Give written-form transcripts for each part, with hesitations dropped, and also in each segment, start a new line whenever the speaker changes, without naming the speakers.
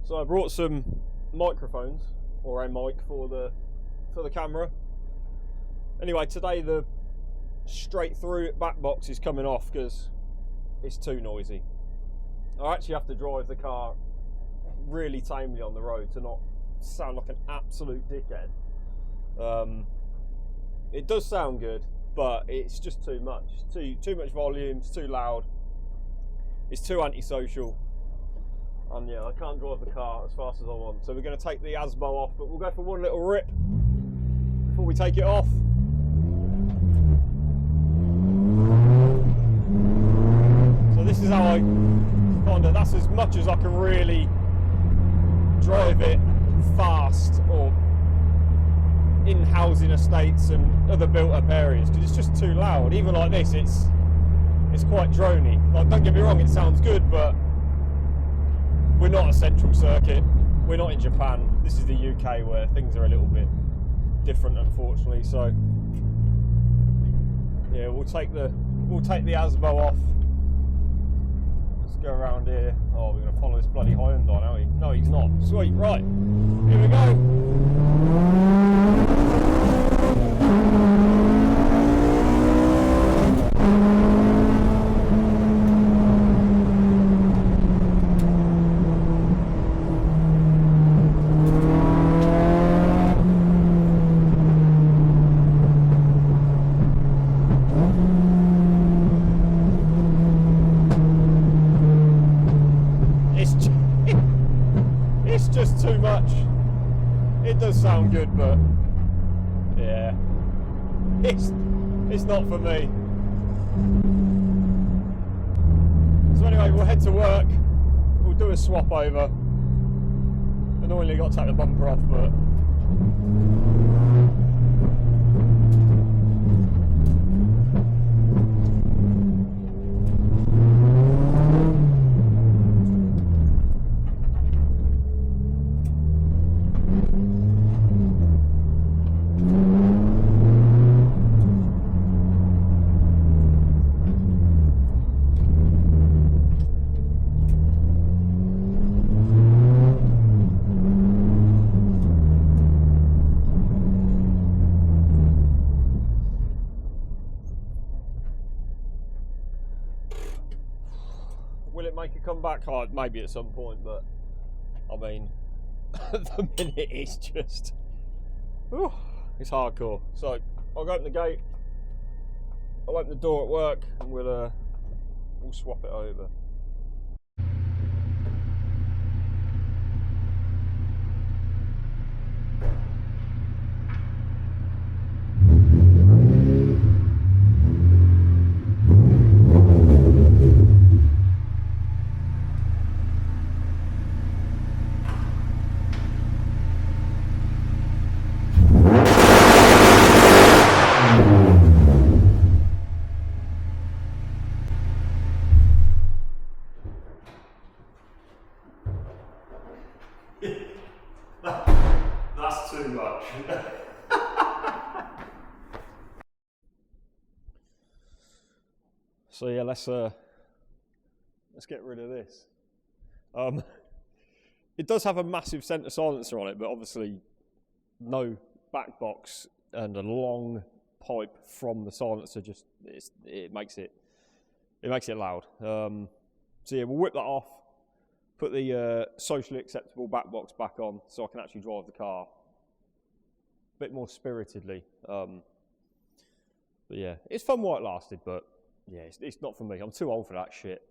So I brought some microphones, or a mic for the camera. Anyway, today the straight through back box is coming off because it's too noisy. I actually have to drive the car really tamely on the road to not sound like an absolute dickhead. It does sound good, but it's just too much. Too much volume, it's too loud, it's too antisocial. And yeah, I can't drive the car as fast as I want. So we're going to take the ASBO off, but we'll go for one little rip before we take it off. So this is how I that's as much as I can really drive it fast or in housing estates and other built up areas, because it's just too loud. Even like this, it's quite drony. Like, don't get me wrong, it sounds good, but we're not a central circuit. We're not in Japan. This is the UK where things are a little bit different, unfortunately. So yeah, we'll take the ASBO off. Let's go around here. Oh, we're gonna follow this bloody Hyundai, aren't we? No, he's not. Sweet, right. Here we go. It's just too much. It does sound good, but yeah, it's not for me. So anyway, we'll head to work. We'll do a swap over. Annoyingly got to take the bumper off, but will it make a comeback? Oh, maybe at some point, but I mean, at the minute it's just, it's hardcore. So I'll open the gate, I'll open the door at work, and we'll swap it over. That's too much. So yeah, let's get rid of this. It does have a massive centre silencer on it, but obviously no back box and a long pipe from the silencer. Just it makes it loud. So yeah, we'll whip that off. Put the socially acceptable back box back on so I can actually drive the car a bit more spiritedly. But yeah, it's fun while it lasted, but yeah, it's not for me. I'm too old for that shit.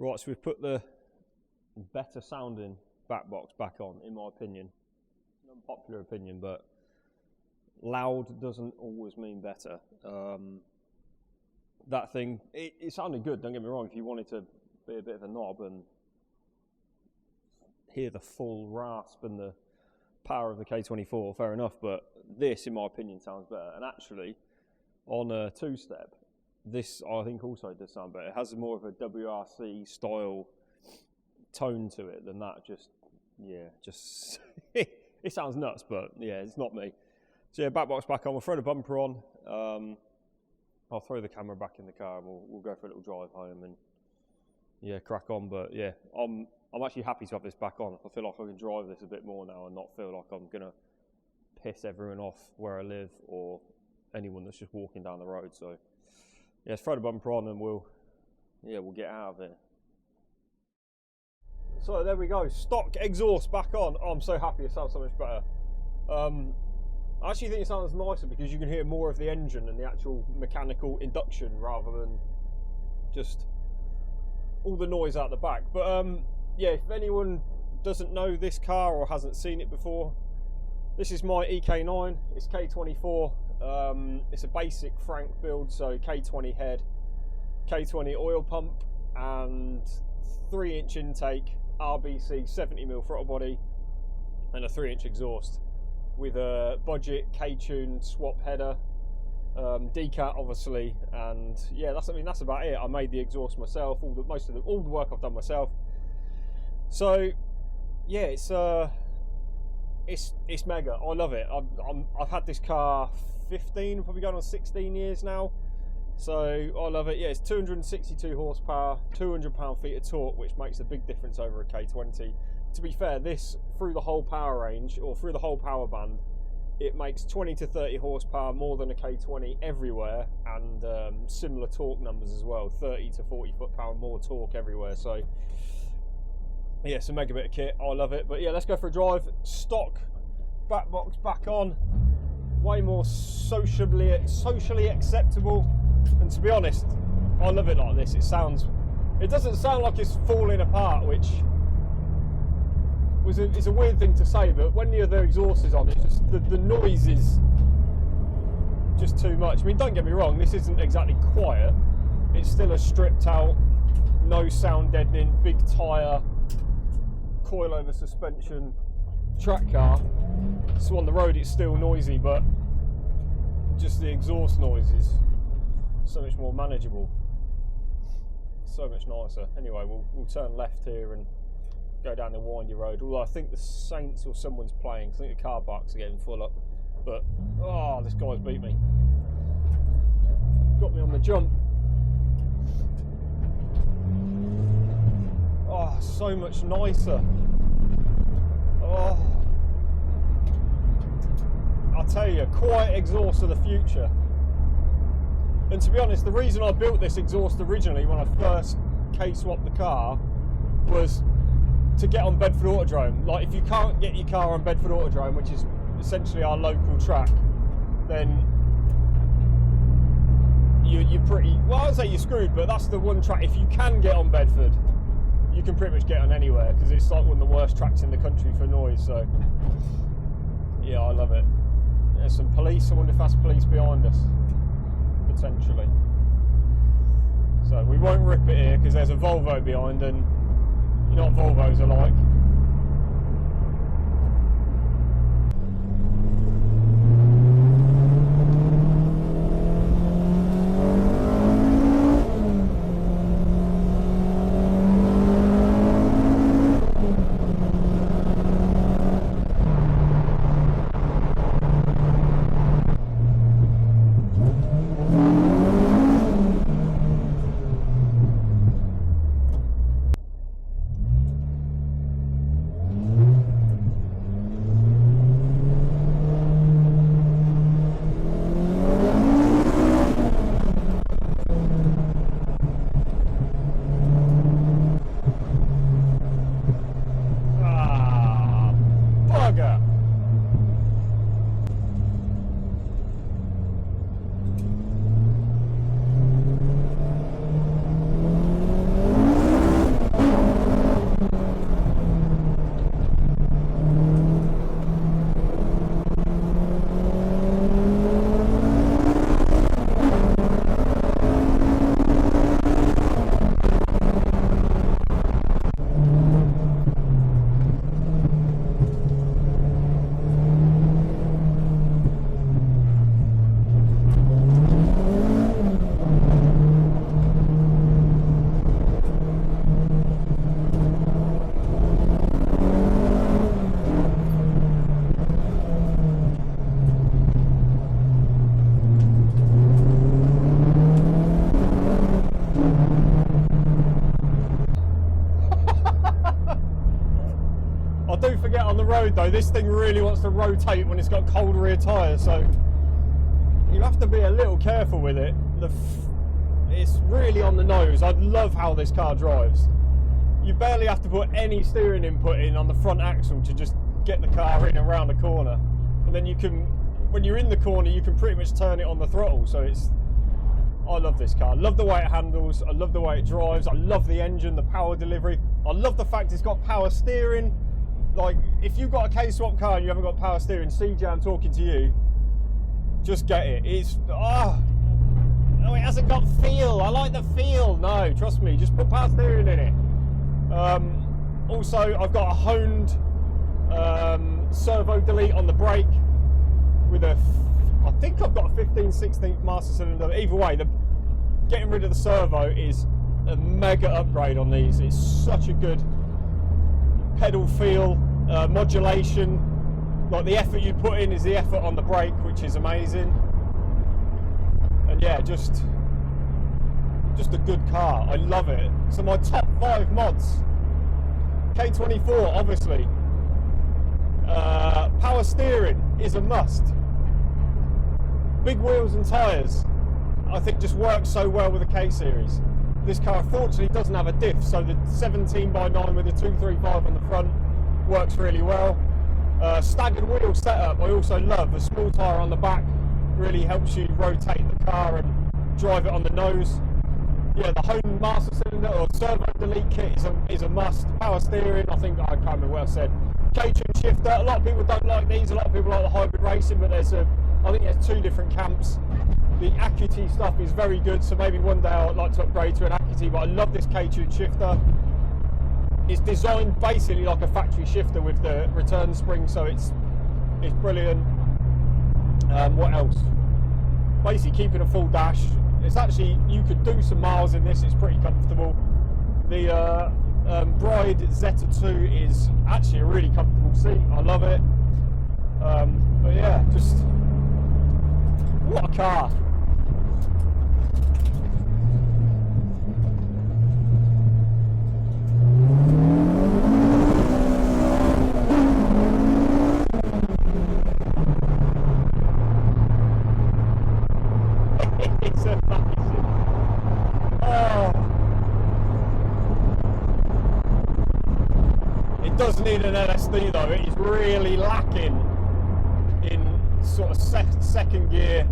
Right, so we've put the better sounding back box back on, in my opinion. An unpopular opinion, but loud doesn't always mean better. That thing, it sounded good, don't get me wrong, if you wanted to be a bit of a knob and hear the full rasp and the power of the K24, fair enough, but this, in my opinion, sounds better. And actually, on a two-step, this, I think, also does sound better. It has more of a WRC style tone to it than that. Just it sounds nuts, but yeah, it's not me. So yeah, back box back on. We'll throw the bumper on. I'll throw the camera back in the car and we'll go for a little drive home and yeah, crack on. But yeah, I'm actually happy to have this back on. I feel like I can drive this a bit more now and not feel like I'm gonna piss everyone off where I live or anyone that's just walking down the road. So yeah, let's throw the bumper on and we'll get out of it. So there we go, stock exhaust back on. Oh, I'm so happy, it sounds so much better. I actually think it sounds nicer because you can hear more of the engine and the actual mechanical induction rather than just all the noise out the back. But yeah, if anyone doesn't know this car or hasn't seen it before, this is my EK9. It's K24. It's a basic Frank build, so K20 head, K20 oil pump, and 3-inch intake, RBC 70mm throttle body, and a 3-inch exhaust with a budget K-tune swap header, decat obviously, and yeah, that's about it. I made the exhaust myself, all the work I've done myself. So yeah, it's mega. I love it. I've had this car 15, probably going on 16 years now. So I love it. Yeah, it's 262 horsepower, 200 pound-feet of torque, which makes a big difference over a K20. To be fair, this, through the whole power range, or through the whole power band, it makes 20 to 30 horsepower more than a K20 everywhere, and similar torque numbers as well, 30 to 40 foot-pound more torque everywhere. So yeah, it's a mega bit of kit. I love it. But yeah, let's go for a drive. Stock back box back on, way more socially acceptable. And to be honest, I love it like this. It doesn't sound like it's falling apart, which is a weird thing to say, but when the other exhaust is on, it's just the noise is just too much. I mean, don't get me wrong, this isn't exactly quiet. It's still a stripped out, no sound deadening, big tyre, coilover suspension track car. So on the road it's still noisy, but just the exhaust noise is so much more manageable, so much nicer. Anyway, we'll turn left here and go down the windy road, although I think the Saints or someone's playing. I think the car parks are getting full up, but oh, this guy's beat me, got me on the jump. Oh, so much nicer. Oh, I'll tell you, quiet exhaust of the future. And to be honest, the reason I built this exhaust originally when I first K-swapped the car was to get on Bedford Autodrome. Like, if you can't get your car on Bedford Autodrome, which is essentially our local track, then you're pretty, well, I'd say you're screwed, but that's the one track. If you can get on Bedford, you can pretty much get on anywhere, because it's like one of the worst tracks in the country for noise. So yeah, I love it. There's some police. I wonder if that's police behind us, potentially. So we won't rip it here because there's a Volvo behind, and you know what Volvos are like. this thing really wants to rotate when it's got cold rear tyres, so you have to be a little careful with it. It's really on the nose. I love how this car drives. You barely have to put any steering input in on the front axle to just get the car in and around the corner, and then you can, when you're in the corner, you can pretty much turn it on the throttle. So I love this car. I love the way it handles. I love the way it drives. I love the engine, the power delivery. I love the fact it's got power steering. Like, if you've got a K-swap car and you haven't got power steering, CJ, I'm talking to you, just get it. No, it hasn't got feel. I like the feel. No, trust me, just put power steering in it. Also, I've got a honed servo delete on the brake with I think I've got a 15/16 master cylinder. Either way, getting rid of the servo is a mega upgrade on these. It's such a good pedal feel, modulation. Like, the effort you put in is the effort on the brake, which is amazing. And yeah, just a good car. I love it. So my top 5 mods: K24, obviously. Power steering is a must. Big wheels and tyres, I think, just work so well with the K series. This car unfortunately doesn't have a diff, so the 17x9 with the 235 on the front works really well. Staggered wheel setup, I also love. A small tyre on the back really helps you rotate the car and drive it on the nose. Yeah, the home master cylinder or servo delete kit is a must. Power steering, I think, I can't remember what I said. K-tune shifter, a lot of people don't like these, a lot of people like the hybrid racing, but I think there's 2 different camps. The Acuity stuff is very good, so maybe one day I'd like to upgrade to an Acuity, but I love this K-tune shifter. It's designed basically like a factory shifter with the return spring, so it's brilliant. What else? Basically keeping a full dash. It's actually, you could do some miles in this, it's pretty comfortable. The Bride Zeta 2 is actually a really comfortable seat, I love it. But yeah, just, what a car. It's amazing. Oh. It does need an LSD though. It is really lacking in sort of second gear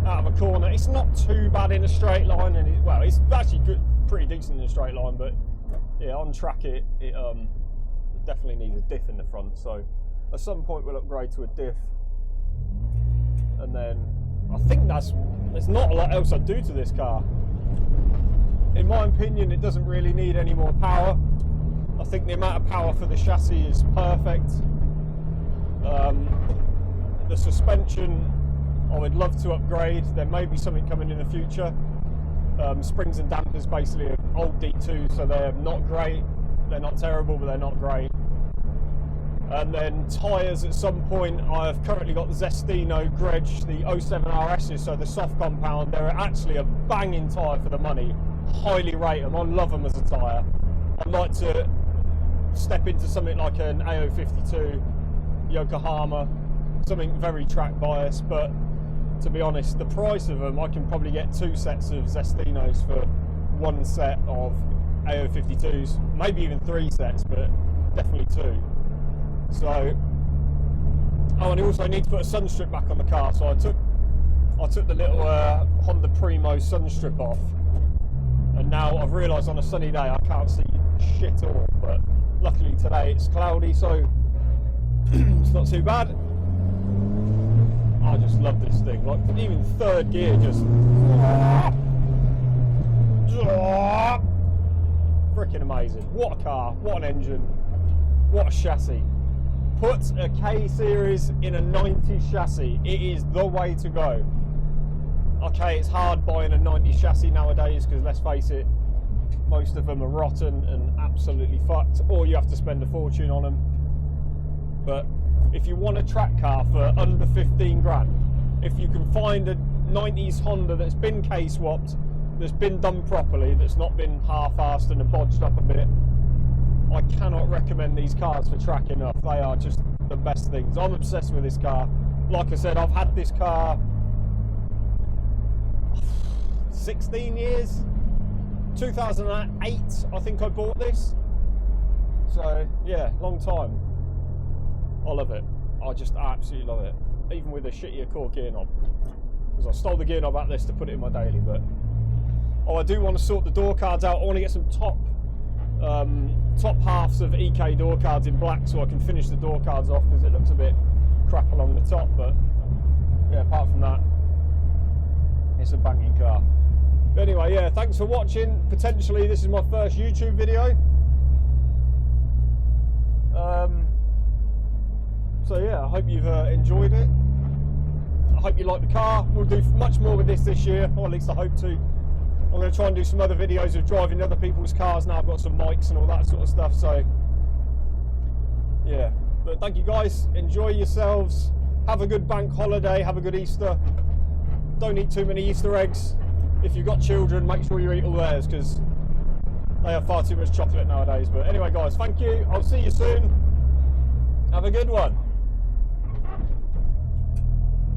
out of a corner. It's not too bad in a straight line, and it's actually good, pretty decent in a straight line. But yeah, on track it definitely needs a diff in the front. So at some point we'll upgrade to a diff, and then I think there's not a lot else I'd do to this car. In my opinion, it doesn't really need any more power. I think the amount of power for the chassis is perfect. The suspension, I would love to upgrade. There may be something coming in the future. Springs and dampers, basically are old D2, so they're not great. They're not terrible, but they're not great. And then tyres at some point, I've currently got the Zestino Gretsch, the 07 RS's, so the soft compound. They're actually a banging tyre for the money. Highly rate them, I love them as a tyre. I'd like to step into something like an AO52 Yokohama, something very track biased, but to be honest, the price of them, I can probably get 2 sets of Zestinos for 1 set of AO52s, maybe even 3 sets, but definitely 2. So, oh, and I also need to put a sun strip back on the car, so I took the little Honda Primo sun strip off, and now I've realised on a sunny day I can't see shit all, but luckily today it's cloudy, so it's not too bad. I just love this thing, like even third gear just freaking amazing. What a car, what an engine, what a chassis. Put a K series in a 90s chassis, it is the way to go. Okay, it's hard buying a 90s chassis nowadays because, let's face it, most of them are rotten and absolutely fucked, or you have to spend a fortune on them. But if you want a track car for under 15 grand, if you can find a 90s Honda that's been K-swapped, that's been done properly, that's not been half-assed and bodged up a bit, I cannot recommend these cars for track enough. They are just the best things. I'm obsessed with this car. Like I said, I've had this car 16 years. 2008, I think I bought this. So yeah, long time. I love it. I just absolutely love it. Even with a shittier core gear knob. Because I stole the gear knob out this to put it in my daily, but I do want to sort the door cards out. I want to get some top halves of EK door cards in black so I can finish the door cards off, because it looks a bit crap along the top. But yeah, apart from that, it's a banging car. But anyway, yeah, thanks for watching. Potentially this is my first YouTube video. So yeah, I hope you've enjoyed it. I hope you like the car. We'll do much more with this year, or at least I hope to. I'm going to try and do some other videos of driving other people's cars now. I've got some mics and all that sort of stuff. So yeah, but thank you guys. Enjoy yourselves. Have a good bank holiday. Have a good Easter. Don't eat too many Easter eggs. If you've got children, make sure you eat all theirs, because they have far too much chocolate nowadays. But anyway guys, thank you. I'll see you soon. Have a good one.